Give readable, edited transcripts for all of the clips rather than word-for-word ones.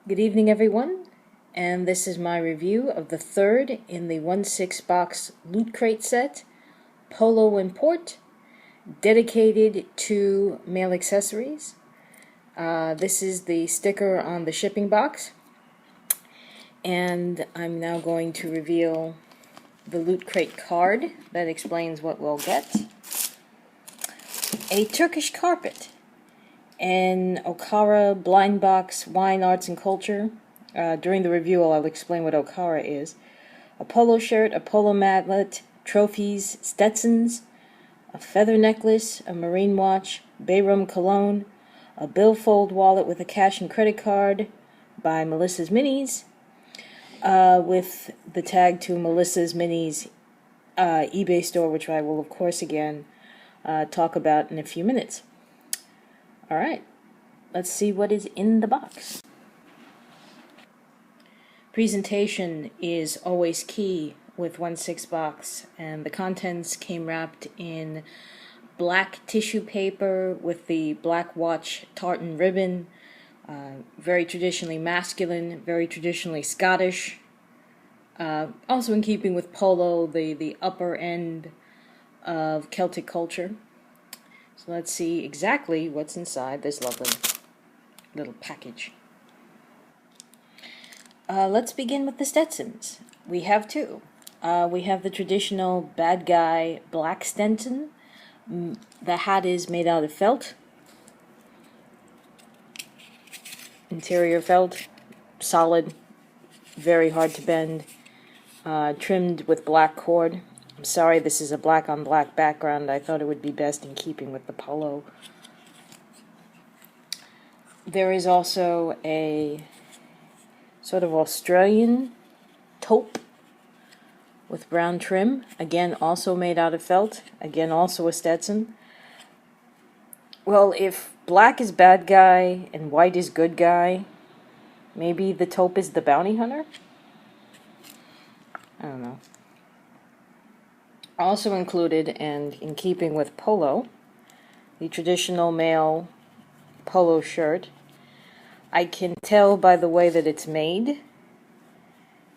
Good evening, everyone, and this is my review of the third in the 1/6 box Loot Crate set, Polo Import, dedicated to male accessories. This is the sticker on the shipping box, and I'm now going to reveal the Loot Crate card that explains what we'll get. A Turkish carpet, an Okara blind box, wine, arts, and culture. During the review, I'll explain what Okara is. A polo shirt, a polo mallet, trophies, Stetsons, a feather necklace, a marine watch, Bayrum cologne, a billfold wallet with a cash and credit card by Melissa's Minis, with the tag to Melissa's Minis eBay store, which I will, of course, again talk about in a few minutes. Alright, let's see what is in the box. Presentation is always key with 1/6 box, and the contents came wrapped in black tissue paper with the black watch tartan ribbon. Very traditionally masculine, very traditionally Scottish. Also in keeping with polo, the upper end of Celtic culture. So let's see exactly what's inside this lovely little package. Let's begin with the Stetsons. We have two. We have the traditional bad guy black Stetson. The hat is made out of felt. Interior felt, solid, very hard to bend, trimmed with black cord. I'm sorry this is a black on black background. I thought it would be best in keeping with the polo. There is also a sort of Australian taupe with brown trim, again also made out of felt, again also a Stetson. Well, if black is bad guy and white is good guy, maybe the taupe is the bounty hunter? I don't know. Also included, and in keeping with polo, the traditional male polo shirt. I can tell by the way that it's made,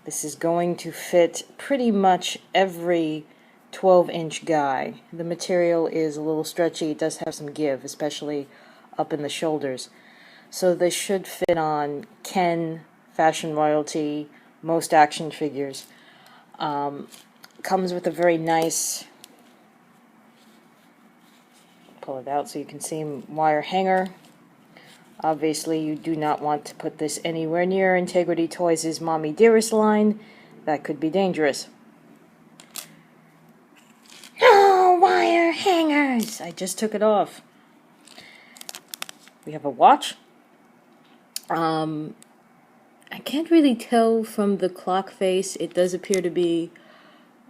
this is going to fit pretty much every 12-inch guy. The material is a little stretchy, it does have some give, especially up in the shoulders. So this should fit on Ken, Fashion Royalty, most action figures. Comes with a very nice, pull it out so you can see, wire hanger. Obviously, you do not want to put this anywhere near Integrity Toys' Mommy Dearest line. That could be dangerous. No wire hangers! I just took it off. We have a watch. I can't really tell from the clock face. It does appear to be,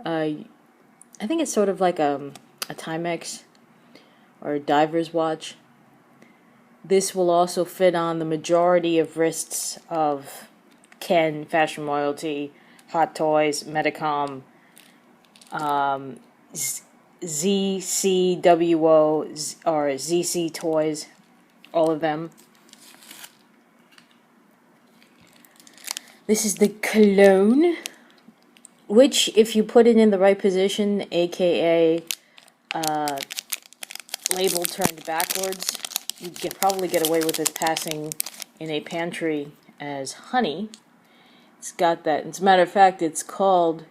I think it's sort of like a Timex or a diver's watch. This will also fit on the majority of wrists of Ken, Fashion Royalty, Hot Toys, Medicom, ZCWO, or ZC Toys, all of them. This is the cologne, which, if you put it in the right position, aka label turned backwards, you'd probably get away with this passing in a pantry as honey. It's got that. As a matter of fact, it's called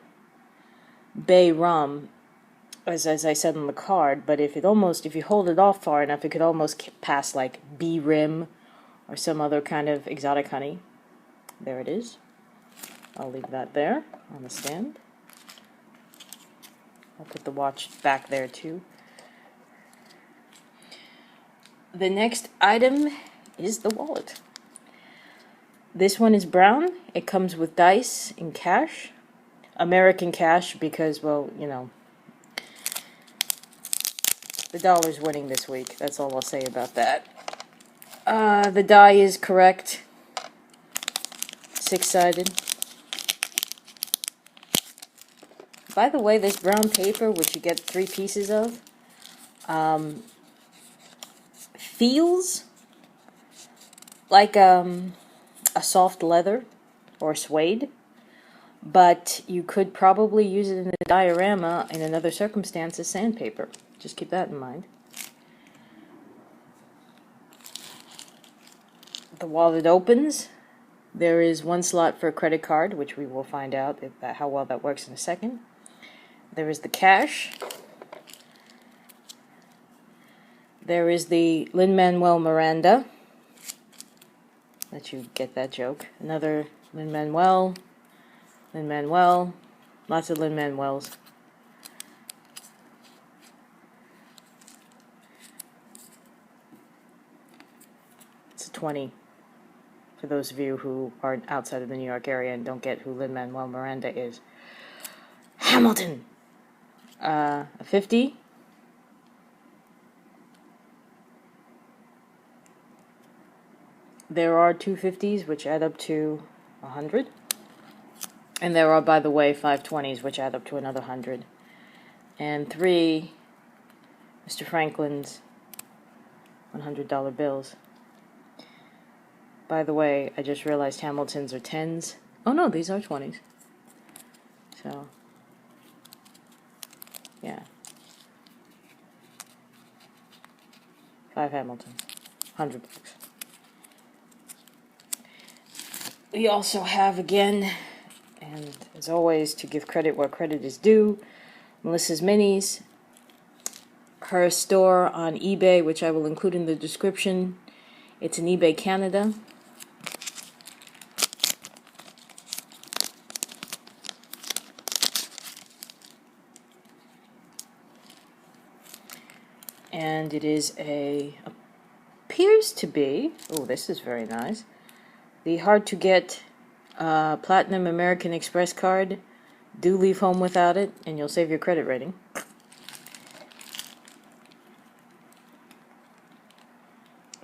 Bay Rum, as I said on the card. But if you hold it off far enough, it could almost pass like Bee Rim or some other kind of exotic honey. There it is. I'll leave that there on the stand. I'll put the watch back there too. The next item is the wallet. This one is brown. It comes with dice and cash. American cash because, well, you know, the dollar's winning this week. That's all I'll say about that. The die is correct. 6-sided. By the way, this brown paper, which you get 3 pieces of, feels like a soft leather or suede, but you could probably use it in a diorama in another circumstance as sandpaper. Just keep that in mind. The wallet opens. There is one slot for a credit card, which we will find out how well that works in a second. There is the cash. There is the Lin-Manuel Miranda. Let you get that joke. Another Lin-Manuel, lots of Lin-Manuels. It's a 20 for those of you who are outside of the New York area and don't get who Lin-Manuel Miranda is. Hamilton! A 50. There are two 50s, which add up to 100. And there are, by the way, 520s, which add up to another 100. And 3 Mr. Franklin's $100 bills. By the way, I just realized Hamilton's are 10s. Oh no, these are 20s. So, yeah. 5 Hamiltons. $100. We also have, again, and as always, to give credit where credit is due, Melissa's Minis, her store on eBay, which I will include in the description. It's in eBay Canada. And it is appears to be, oh, this is very nice, the hard-to-get Platinum American Express card. Do leave home without it, and you'll save your credit rating.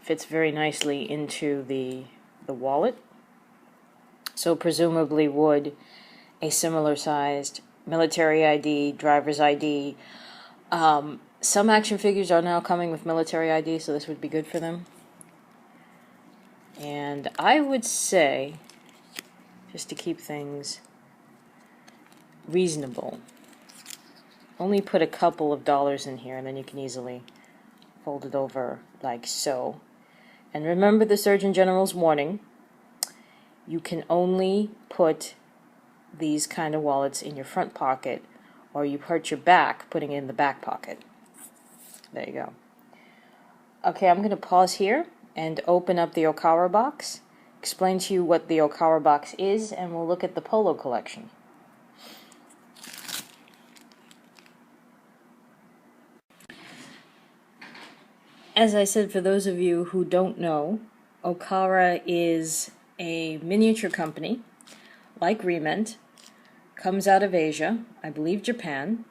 Fits very nicely into the wallet. So presumably would a similar-sized military ID, driver's ID. Some action figures are now coming with military ID, so this would be good for them. And I would say, just to keep things reasonable, only put a couple of dollars in here, and then you can easily fold it over like so. And remember the Surgeon General's warning. You can only put these kind of wallets in your front pocket, or you hurt your back putting it in the back pocket. There you go. Okay, I'm going to pause here and open up the Okara box, explain to you what the Okara box is, and we'll look at the Polo collection. As I said, for those of you who don't know, Okara is a miniature company, like Rement, comes out of Asia, I believe Japan.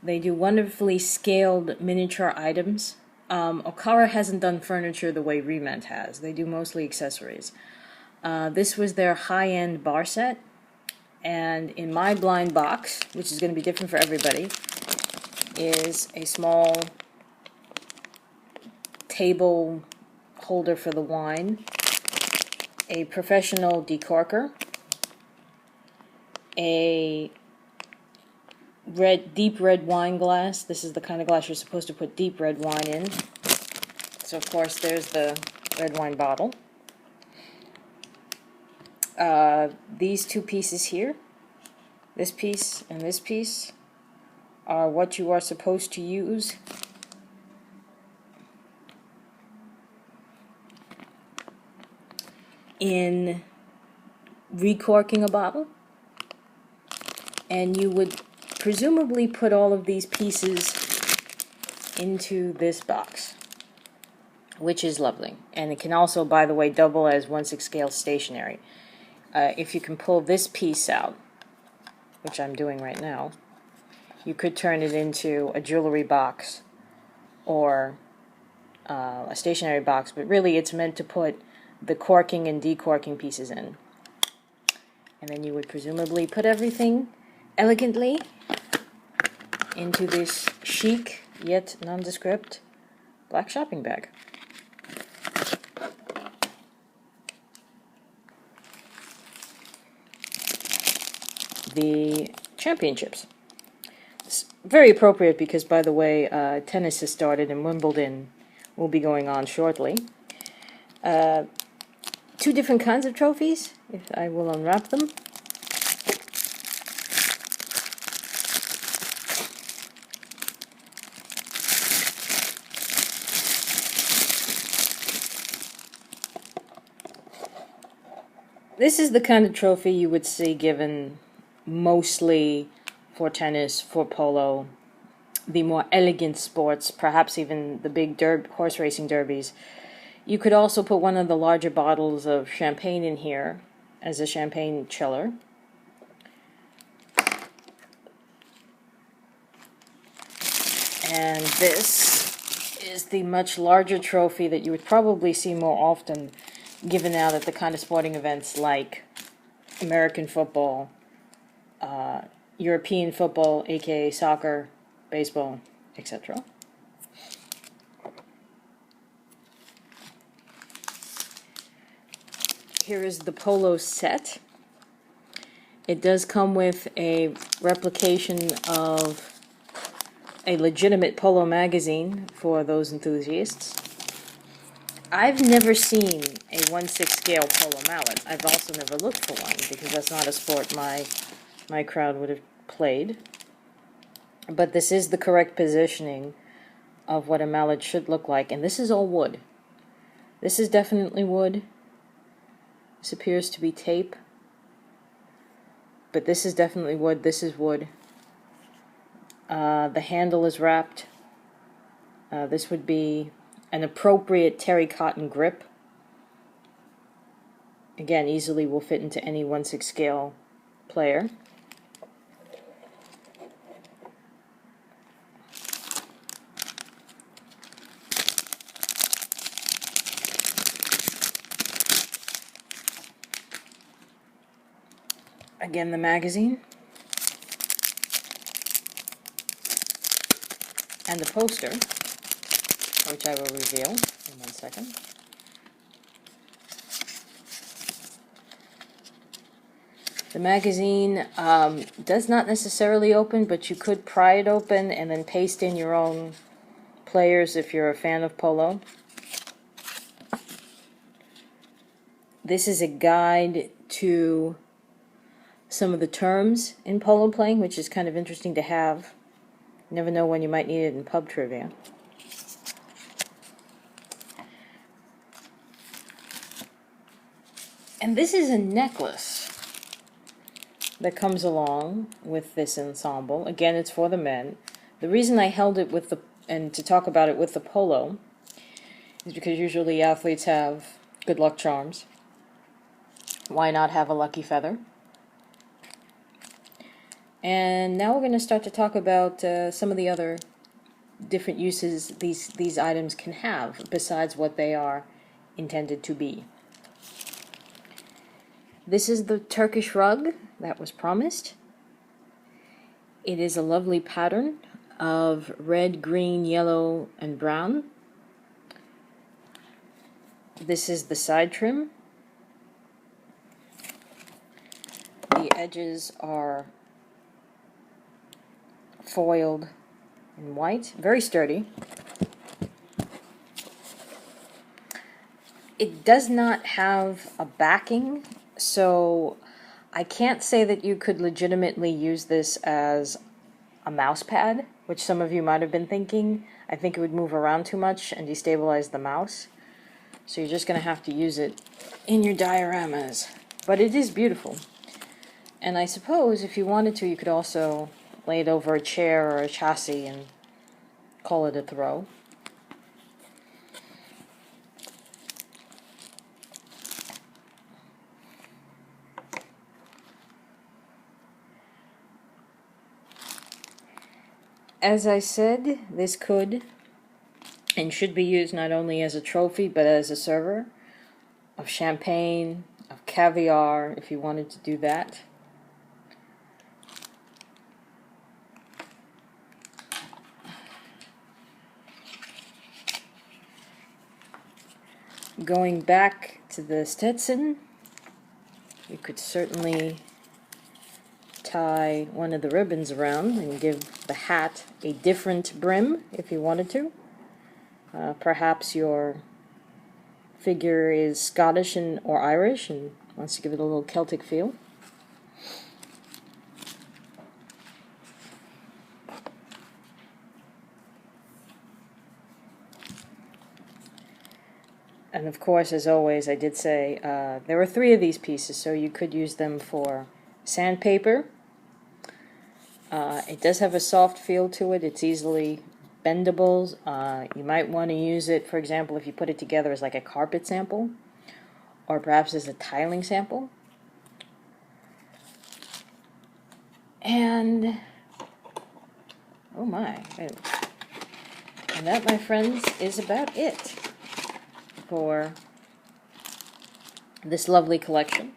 They do wonderfully scaled miniature items. Okara hasn't done furniture the way Rement has. They do mostly accessories. This was their high-end bar set, and in my blind box, which is going to be different for everybody, is a small table holder for the wine, a professional decorker, a deep red wine glass. This is the kind of glass you're supposed to put deep red wine in. So of course there's the red wine bottle. These two pieces here, this piece and this piece, are what you are supposed to use in recorking a bottle. And you would presumably put all of these pieces into this box, which is lovely. And it can also, by the way, double as 1/6 scale stationery. If you can pull this piece out, which I'm doing right now, you could turn it into a jewelry box or a stationery box, but really it's meant to put the corking and decorking pieces in. And then you would presumably put everything elegantly into this chic yet nondescript black shopping bag. the championships. It's very appropriate because, by the way, tennis has started and Wimbledon will be going on shortly. Two different kinds of trophies, if I will unwrap them. This is the kind of trophy you would see given mostly for tennis, for polo, the more elegant sports, perhaps even the big horse racing derbies. You could also put one of the larger bottles of champagne in here as a champagne chiller. And this is the much larger trophy that you would probably see more often given out at the kind of sporting events like American football, European football, aka soccer, baseball, etc. Here is the polo set. It does come with a replication of a legitimate polo magazine for those enthusiasts. I've never seen a 1/6 scale polo mallet. I've also never looked for one because that's not a sport my crowd would have played. But this is the correct positioning of what a mallet should look like, and this is all wood. This is definitely wood. This appears to be tape, but this is definitely wood. This is wood. The handle is wrapped. This would be an appropriate terry cotton grip. Again, easily will fit into any 1/6 scale player. Again, the magazine. And the poster, which I will reveal in 1 second. The magazine does not necessarily open, but you could pry it open and then paste in your own players if you're a fan of polo. This is a guide to some of the terms in polo playing, which is kind of interesting to have. You never know when you might need it in pub trivia. And this is a necklace that comes along with this ensemble. Again, it's for the men. The reason I held it with and to talk about it with the polo is because usually athletes have good luck charms. Why not have a lucky feather? And now we're going to start to talk about some of the other different uses these items can have besides what they are intended to be. This is the Turkish rug that was promised. It is a lovely pattern of red, green, yellow, and brown. This is the side trim. The edges are foiled in white, very sturdy. It does not have a backing, so I can't say that you could legitimately use this as a mouse pad, which some of you might have been thinking. I think it would move around too much and destabilize the mouse. So you're just going to have to use it in your dioramas. But it is beautiful. And I suppose if you wanted to, you could also lay it over a chair or a chassis and call it a throw. As I said, this could and should be used not only as a trophy but as a server of champagne, of caviar, if you wanted to do that. Going back to the Stetson, you could certainly tie one of the ribbons around and give the hat a different brim if you wanted to. Perhaps your figure is Scottish or Irish and wants to give it a little Celtic feel. And of course, as always, I did say there were 3 of these pieces, so you could use them for sandpaper. It does have a soft feel to it. It's easily bendable. You might want to use it, for example, if you put it together as like a carpet sample, or perhaps as a tiling sample. And, oh my, and that, my friends, is about it for this lovely collection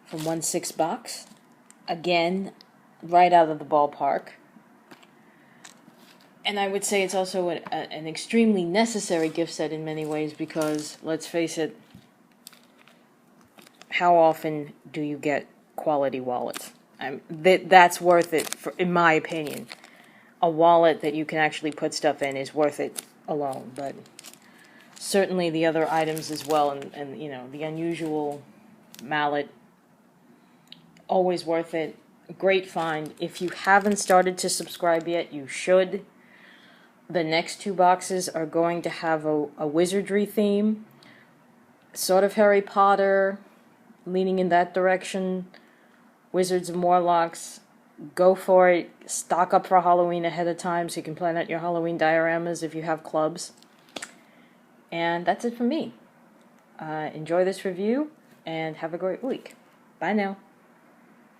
from 1/6 box. Again, right out of the ballpark. And I would say it's also an extremely necessary gift set in many ways because, let's face it, how often do you get quality wallets? That's worth it, in my opinion. A wallet that you can actually put stuff in is worth it alone, but certainly the other items as well, and you know, the unusual mallet, always worth it. Great find. If you haven't started to subscribe yet, you should. The next 2 boxes are going to have a wizardry theme, sort of Harry Potter, leaning in that direction, Wizards and Warlocks. Go for it. Stock up for Halloween ahead of time so you can plan out your Halloween dioramas if you have clubs. And that's it for me. Enjoy this review and have a great week. Bye now.